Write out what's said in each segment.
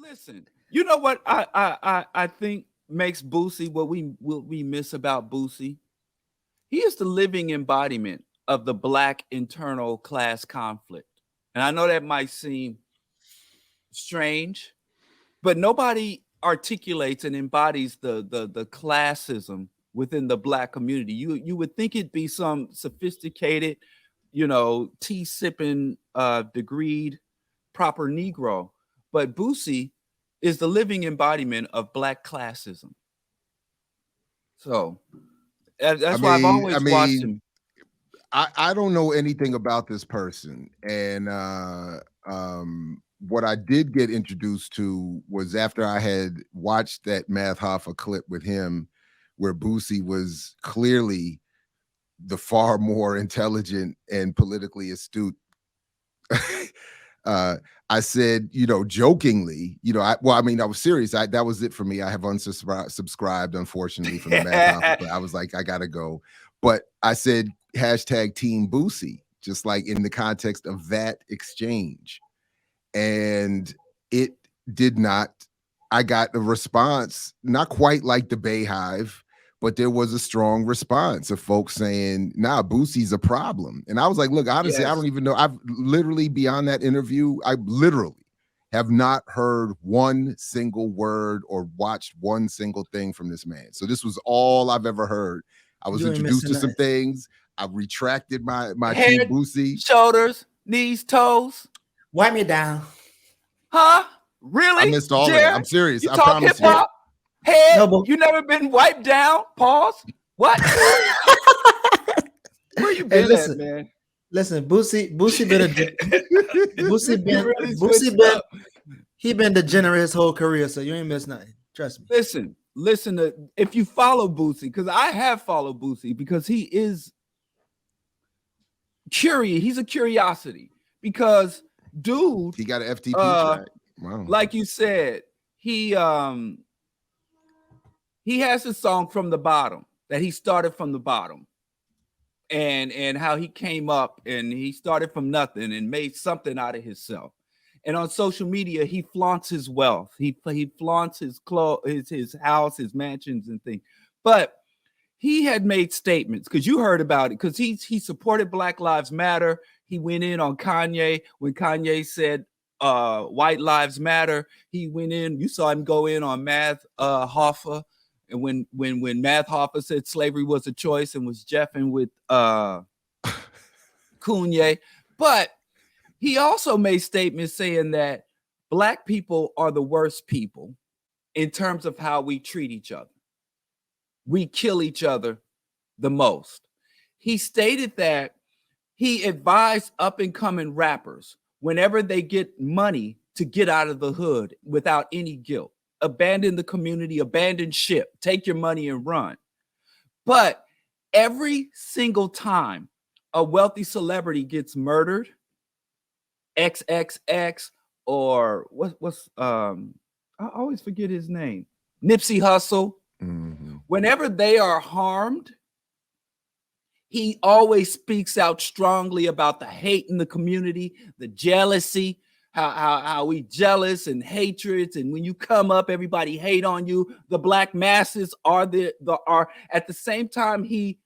Listen, you know what I think makes Boosie what we miss about Boosie? He is the living embodiment of the black internal class conflict. And I know that might seem strange, but nobody articulates and embodies the classism within the black community. You would think it'd be some sophisticated, tea sipping, degreed, proper Negro, but Boosie is the living embodiment of black classism. So I that's why I've mean, I always watched mean, him. I don't know anything about this person, and what I did get introduced to was after I had watched that Math Hoffa clip with him, where Boosie was clearly the far more intelligent and politically astute. uh, I said, jokingly, I mean, I was serious. That was it for me. I have unsubscribed, unfortunately, from the Math Hoffa, but I was like, I gotta go. But I said hashtag Team Boosie, just like in the context of that exchange. And it did not, I got a response, not quite like the Bayhive, but there was a strong response of folks saying, nah, Boosie's a problem. And I was like, look, honestly, I Yes. don't even know. I've literally, beyond that interview, I literally have not heard one single word or watched one single thing from this man. So this was all I've ever heard. I was You ain't introduced missing to some nothing. things. I retracted my Team Head, Boosie. shoulders, knees, toes. Wipe me down. Huh? I Really? missed all of that. Jared? I'm serious. You I talk hip promise you. hop? Head? No, but You never been wiped down? Pause. What? Where you hey, been at, listen, man? listen. Boosie been Boosie You been really Boosie switched been up. he been degenerate his whole career, so you ain't missed nothing. Trust me. Listen to if you follow Boosie, because I have followed Boosie because he is curious. He's a curiosity because dude, He got an FTP uh, track. Wow. like you said, he has a song from the bottom that he started from the bottom and how he came up and he started from nothing and made something out of himself. And on social media, he flaunts his wealth. He flaunts his clothes, his house, his mansions and things. But he had made statements because you heard about it because he supported Black Lives Matter. He went in on Kanye when Kanye said white lives matter. He went in, you saw him go in on Math Hoffa. And when Math Hoffa said slavery was a choice and was jeffing with Kanye. But he also made statements saying that black people are the worst people in terms of how we treat each other. We kill each other the most. He stated that he advised up and coming rappers whenever they get money to get out of the hood without any guilt. Abandon the community, abandon ship, take your money and run. But every single time a wealthy celebrity gets murdered, XXX or what's I always forget his name, Nipsey Hussle. Mm-hmm. Whenever they are harmed, he always speaks out strongly about the hate in the community, the jealousy, how we jealous and hatreds, and when you come up, everybody hate on you. The black masses are are at the same time he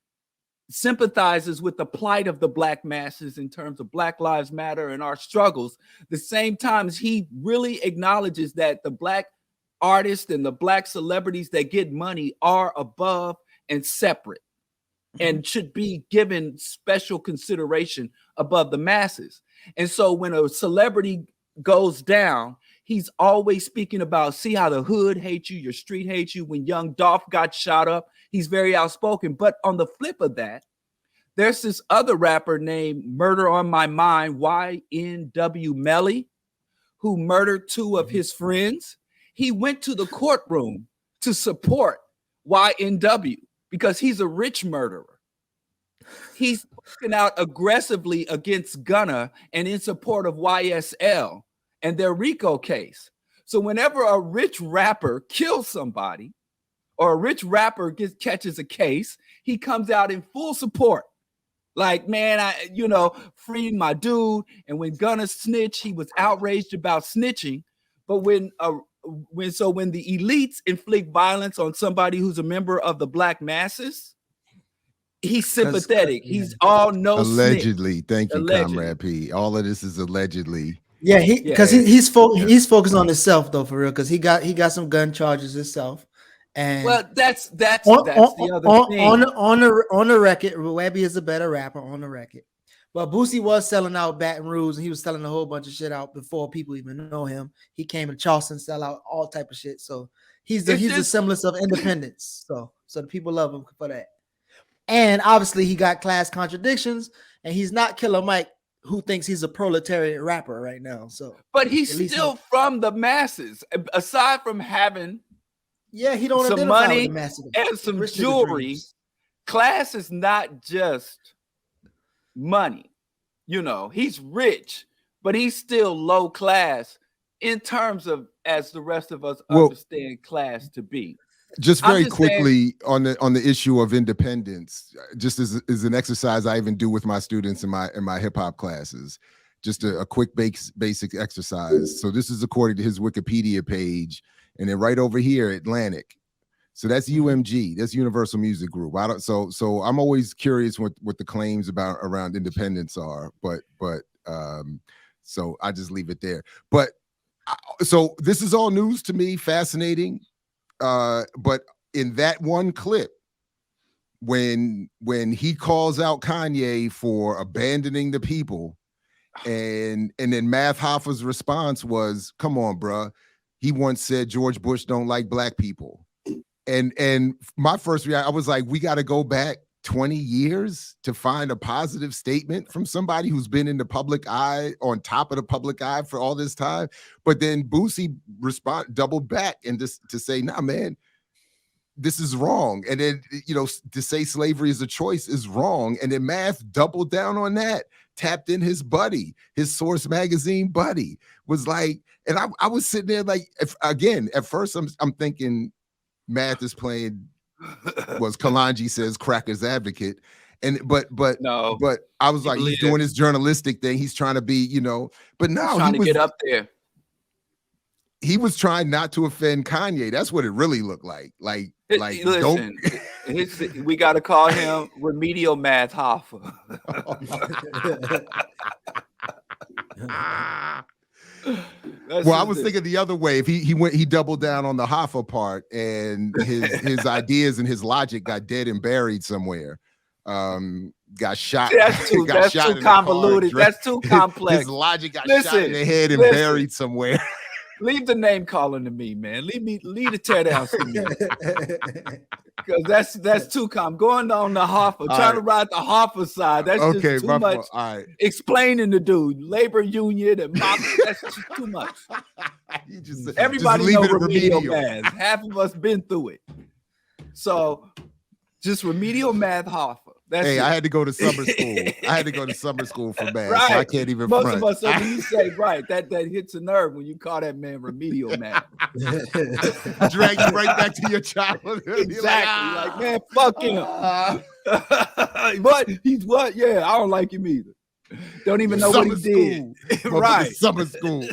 sympathizes with the plight of the black masses in terms of Black Lives Matter and our struggles. The same times he really acknowledges that the black artists and the black celebrities that get money are above and separate and should be given special consideration above the masses. And so when a celebrity goes down, he's always speaking about, see how the hood hates you, your street hates you. When young Dolph got shot up, he's very outspoken. But on the flip of that, there's this other rapper named Murder on My Mind, YNW Melly, who murdered two of his friends. He went to the courtroom to support YNW because he's a rich murderer. He's spoken out aggressively against Gunna and in support of YSL and their RICO case. So whenever a rich rapper kills somebody or a rich rapper catches a case, he comes out in full support. Like, man, freed my dude. And when Gunna snitched, he was outraged about snitching. But when the elites inflict violence on somebody who's a member of the black masses, he's sympathetic. He's all no allegedly. snitch. Thank you, Allegedly. Comrade P. All of this is allegedly. Yeah, he's focused on himself though, for real, because he got some gun charges himself. And well, that's the other thing. On the record, Webby is a better rapper on the record. But Boosie was selling out Baton Rouge, and he was selling a whole bunch of shit out before people even know him. He came to Charleston, sell out all type of shit. So he's the semblance of independence. So the people love him for that. And obviously he got class contradictions, and he's not Killer Mike, who thinks he's a proletariat rapper right now. So, but he's still from the masses. Aside from having he don't some identify money with the masses and some jewelry, class is not just money. You know, he's rich, but he's still low class in terms of as the rest of us understand class to be. Just very quickly on the issue of independence, just as an exercise I even do with my students in my hip hop classes, just a quick basic exercise. So this is according to his Wikipedia page, and then right over here, Atlantic. So that's UMG, that's Universal Music Group. So I'm always curious what the claims around independence are, but so I just leave it there. But so this is all news to me, fascinating. But in that one clip, when he calls out Kanye for abandoning the people, and then Math Hoffa's response was, "Come on, bruh. He once said George Bush don't like black people." And my first reaction, I was like, we got to go back 20 years to find a positive statement from somebody who's been in the public eye, on top of the public eye for all this time. But then Boosie doubled back and just to say, nah, man, this is wrong. And then, to say slavery is a choice is wrong. And then Math doubled down on that, tapped in his buddy, his Source magazine buddy, was like, and I was sitting there like, at first I'm thinking Math is playing, was Kalanji says Cracker's advocate. But no, but I was like, he's doing his journalistic thing. He's trying to be, but no, he's trying to get up there. He was trying not to offend Kanye. That's what it really looked like. Like, listen, we got to call him Remedial Math Hoffa. Well, I was thinking the other way. If he doubled down on the Hoffa part, and his ideas and his logic got dead and buried somewhere. Got shot. That's too convoluted. That's too complex. His logic got shot in the head and buried somewhere. Leave the name calling to me, man. Leave the tear downs to me. Because that's too going on the Hoffa, trying to ride the Hoffa side. That's just too much. All right. Explaining the dude, labor union and mafia, that's just too much. Everybody knows remedial math. Half of us been through it. So just remedial Math Hoffa. I had to go to summer school. I had to go to summer school for math. Right. So I can't even Most front. of us, when you say, right, that hits a nerve when you call that man remedial math. Drag you right back to your childhood. Exactly. Like, man, fuck him. What? He's what? Yeah, I don't like him either. Don't even know what he did. Right. Summer school.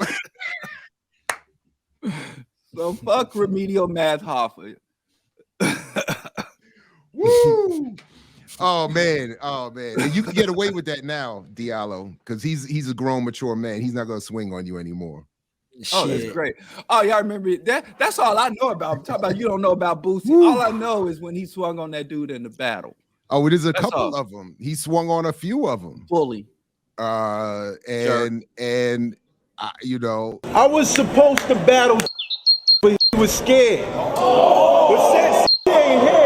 So fuck remedial Math Hoffa. Woo! Oh man. And you can get away with that now, Diallo, because he's a grown, mature man. He's not gonna swing on you anymore. Oh, that's great. Oh, y'all remember that? That's all I know about. I'm talking about you don't know about Boosie. Woo. All I know is when he swung on that dude in the battle. Oh, it is a couple of them. He swung on a few of them. Fully. I was supposed to battle, but he was scared. But since he ain't here,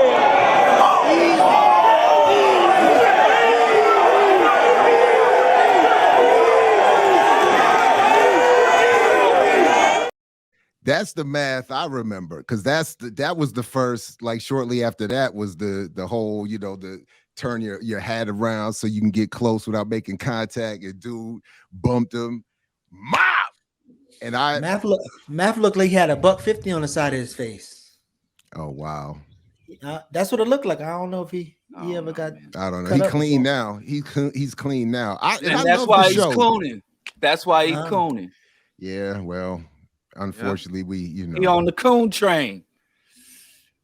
that's the math I remember, because that was the first, like shortly after that was the whole, the turn your hat around so you can get close without making contact, and dude bumped him. Mop! And Math looked like he had $150 on the side of his face. Oh wow. That's what it looked like. I don't know if he ever got. I don't know. He's clean now. He's clean now. And that's why he's cooning. That's why he's cooning. Yeah, well, unfortunately, we He on the coon train,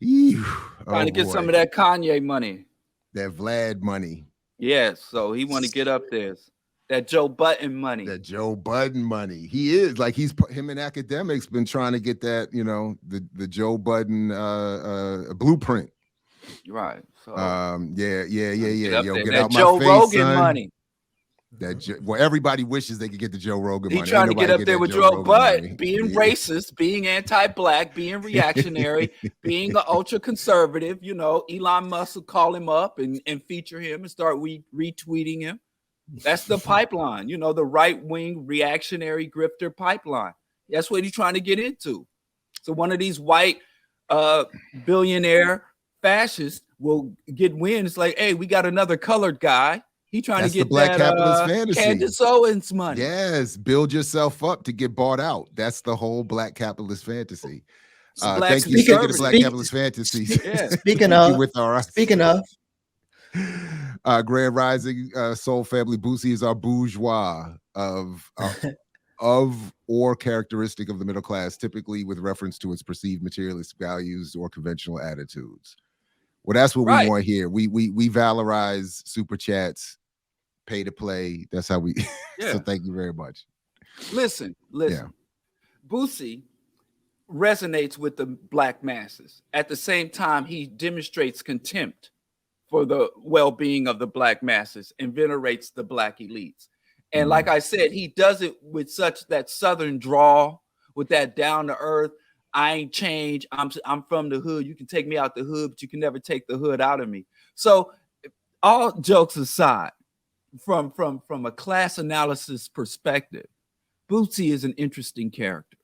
Ew, trying to get some of that Kanye money. that Vlad money. Yes, so he want to get up there. That Joe Budden money. That Joe Budden money. He is like him and academics been trying to get that, the Joe Budden blueprint. Right. So yeah. Yo, get that out Joe my face, Rogan son. Money. Well, everybody wishes they could get the Joe Rogan He money. trying to get up there with Joe Budden, being racist, being anti-black, being reactionary, being an ultra conservative. Elon Musk will call him up and feature him and start retweeting him. That's the pipeline, the right-wing reactionary grifter pipeline. That's what he's trying to get into. So one of these white billionaire fascists will get wind. It's like, hey, we got another colored guy. He trying to get the black that capitalist fantasy. Candace Owens money. Yes, build yourself up to get bought out. That's the whole black capitalist fantasy. Thank you. Speaking of black capitalist fantasies. Yeah. Speaking of Grand Rising, Soul Family, Boosie is our bourgeois of or characteristic of the middle class, typically with reference to its perceived materialist values or conventional attitudes. Well, that's what we want here. We valorize super chats, pay to play. That's how we. So thank you very much. Listen. Yeah. Boosie resonates with the black masses. At the same time, he demonstrates contempt for the well-being of the black masses and venerates the black elites. And like I said, he does it with such that Southern drawl, with that down to earth. I ain't changed. I'm from the hood. You can take me out the hood, but you can never take the hood out of me. So, all jokes aside, from a class analysis perspective, Boosie is an interesting character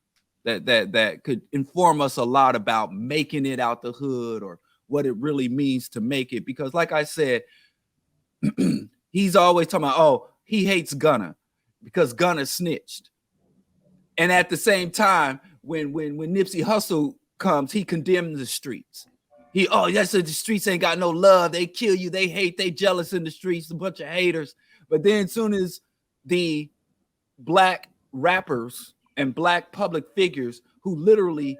that could inform us a lot about making it out the hood or what it really means to make it. Because, like I said, he's always talking about, he hates Gunna because Gunna snitched. And at the same time, when Nipsey Hussle comes, he condemns the streets. That's the streets ain't got no love. They kill you. They hate. They jealous in the streets. A bunch of haters. But then as soon as the black rappers and black public figures who literally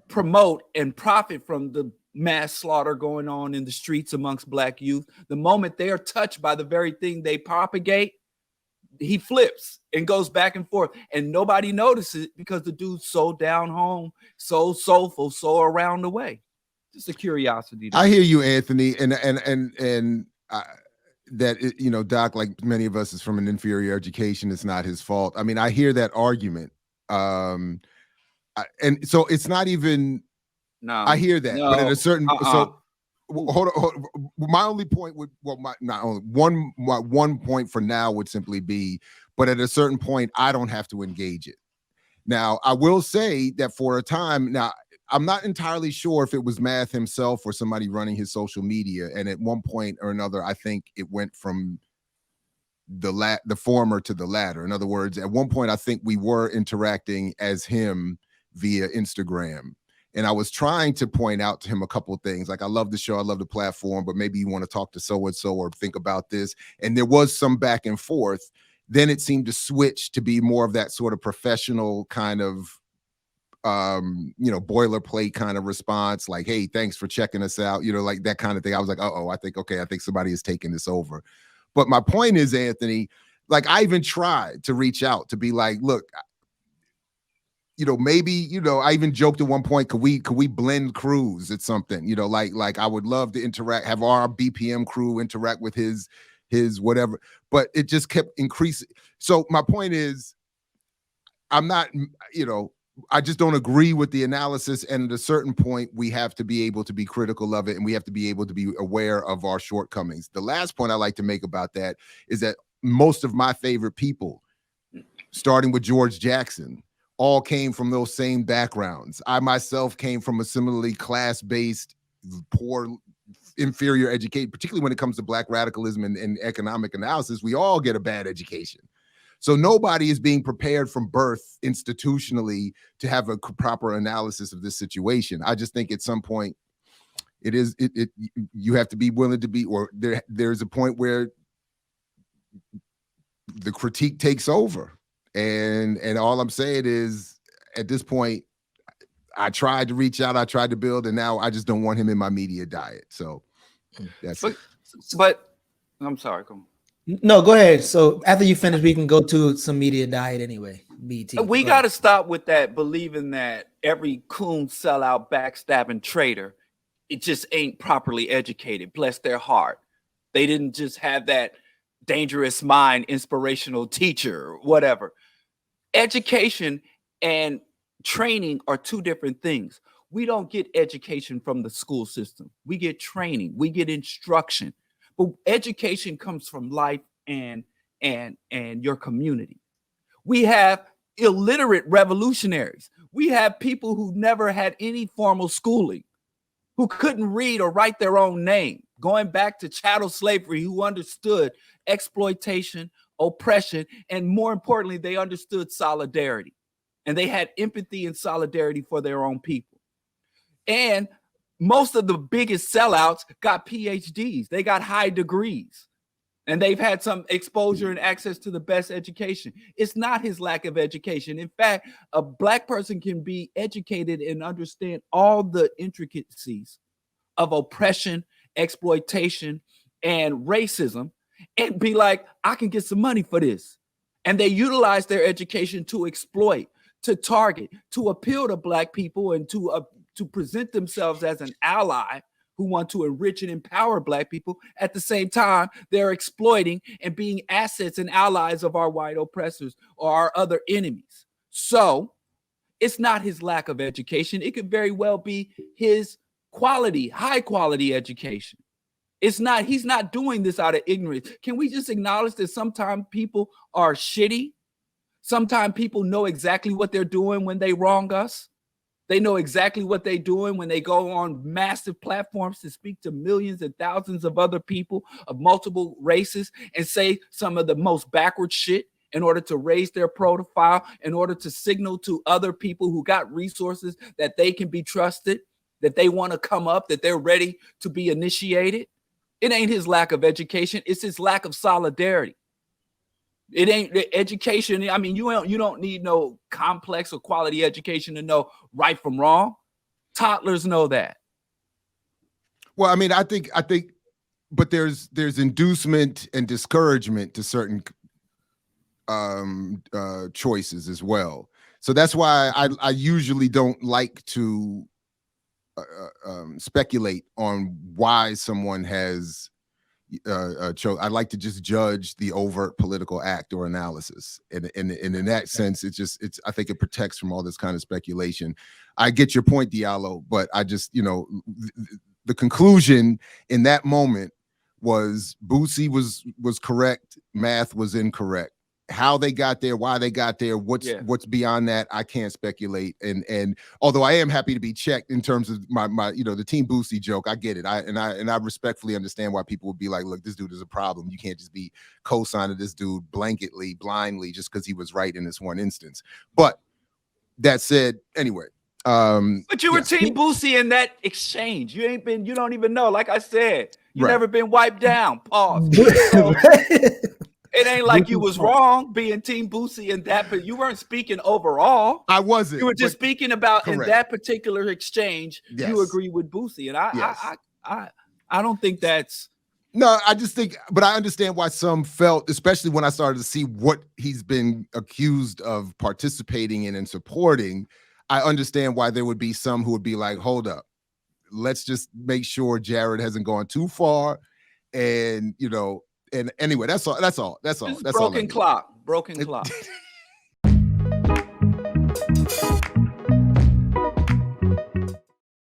promote and profit from the mass slaughter going on in the streets amongst black youth, the moment they are touched by the very thing they propagate, he flips and goes back and forth, and nobody notices because the dude's so down home, so soulful, so around the way. Just a curiosity. I hear you, Anthony, and that Doc, like many of us, is from an inferior education. It's not his fault. I mean, I hear that argument, and so it's not even. No, I hear that, but at a certain so. Hold on. My only point would, one point for now would simply be, but at a certain point, I don't have to engage it. Now, I will say that for a time, now I'm not entirely sure if it was Math himself or somebody running his social media, and at one point or another, I think it went from the former to the latter. In other words, at one point, I think we were interacting as him via Instagram. And I was trying to point out to him a couple of things. Like, I love the show, I love the platform, but maybe you want to talk to so-and-so or think about this. And there was some back and forth. Then it seemed to switch to be more of that sort of professional kind of, boilerplate kind of response. Like, hey, thanks for checking us out. Like that kind of thing. I was like, I think somebody is taking this over. But my point is, Anthony, like, I even tried to reach out to be like, look, maybe, I even joked at one point, could we blend crews at something, like I would love to have our BPM crew interact with his whatever, but it just kept increasing. So my point is, I'm not, I just don't agree with the analysis. And at a certain point, we have to be able to be critical of it, and we have to be able to be aware of our shortcomings. The last point I like to make about that is that most of my favorite people, starting with George Jackson, all came from those same backgrounds. I myself came from a similarly class-based, poor, inferior education, particularly when it comes to black radicalism and economic analysis. We all get a bad education. So nobody is being prepared from birth institutionally to have a proper analysis of this situation. I just think at some point you have to be willing to be, or there's a point where the critique takes over. And all I'm saying is, at this point, I tried to reach out, I tried to build, and now I just don't want him in my media diet. So that's it. But I'm sorry, come on. No, go ahead. So after you finish, we can go to some media diet anyway. BT. We got to stop with that, believing that every coon, sellout, backstabbing traitor, it just ain't properly educated. Bless their heart. They didn't just have that dangerous mind, inspirational teacher, or whatever. Education and training are two different things. We don't get education from the school system. We get training. We get instruction. But education comes from life and your community. We have illiterate revolutionaries. We have people who never had any formal schooling, who couldn't read or write their own name, going back to chattel slavery, who understood exploitation, oppression, and more importantly, they understood solidarity. And they had empathy and solidarity for their own people. And most of the biggest sellouts got PhDs. They got high degrees. And they've had some exposure and access to the best education. It's not his lack of education. In fact, a Black person can be educated and understand all the intricacies of oppression, exploitation, and racism and be like, I can get some money for this. And they utilize their education to exploit, to target, to appeal to Black people, and to present themselves as an ally who want to enrich and empower Black people. At the same time, they're exploiting and being assets and allies of our white oppressors or our other enemies. So it's not his lack of education. It could very well be his quality, high quality education. It's not, he's not doing this out of ignorance. Can we just acknowledge that sometimes people are shitty? Sometimes people know exactly what they're doing when they wrong us. They know exactly what they're doing when they go on massive platforms to speak to millions and thousands of other people of multiple races and say some of the most backward shit in order to raise their profile, in order to signal to other people who got resources that they can be trusted, that they want to come up, that they're ready to be initiated. It ain't his lack of education. It's his lack of solidarity. It ain't the education. I mean, you don't need no complex or quality education to know right from wrong. Toddlers know that. Well, I mean, I think, but there's inducement and discouragement to certain choices as well. So that's why I usually don't like to speculate on why someone has I like to just judge the overt political act or analysis, and in that sense, I think it protects from all this kind of speculation. I get your point, Diallo, but I just, the conclusion in that moment was Boosie was correct, math was incorrect. How they got there, why they got there, what's beyond that, I can't speculate. And although I am happy to be checked in terms of my the Team Boosie joke, I get it. I respectfully understand why people would be like, look, this dude is a problem. You can't just be co-signing this dude blanketly, blindly, just because he was right in this one instance. But that said, anyway. But you were Team Boosie in that exchange. You don't even know. Like I said, you never been wiped down. Pause. It ain't like you was wrong being Team Boosie in that, but you weren't speaking overall. I wasn't. You were just speaking about correct. In that particular exchange, you agree with Boosie. And I don't think that's. No, I just think, but I understand why some felt, especially when I started to see what he's been accused of participating in and supporting, I understand why there would be some who would be like, hold up, let's just make sure Jared hasn't gone too far. And, and anyway, that's all. That's broken clock.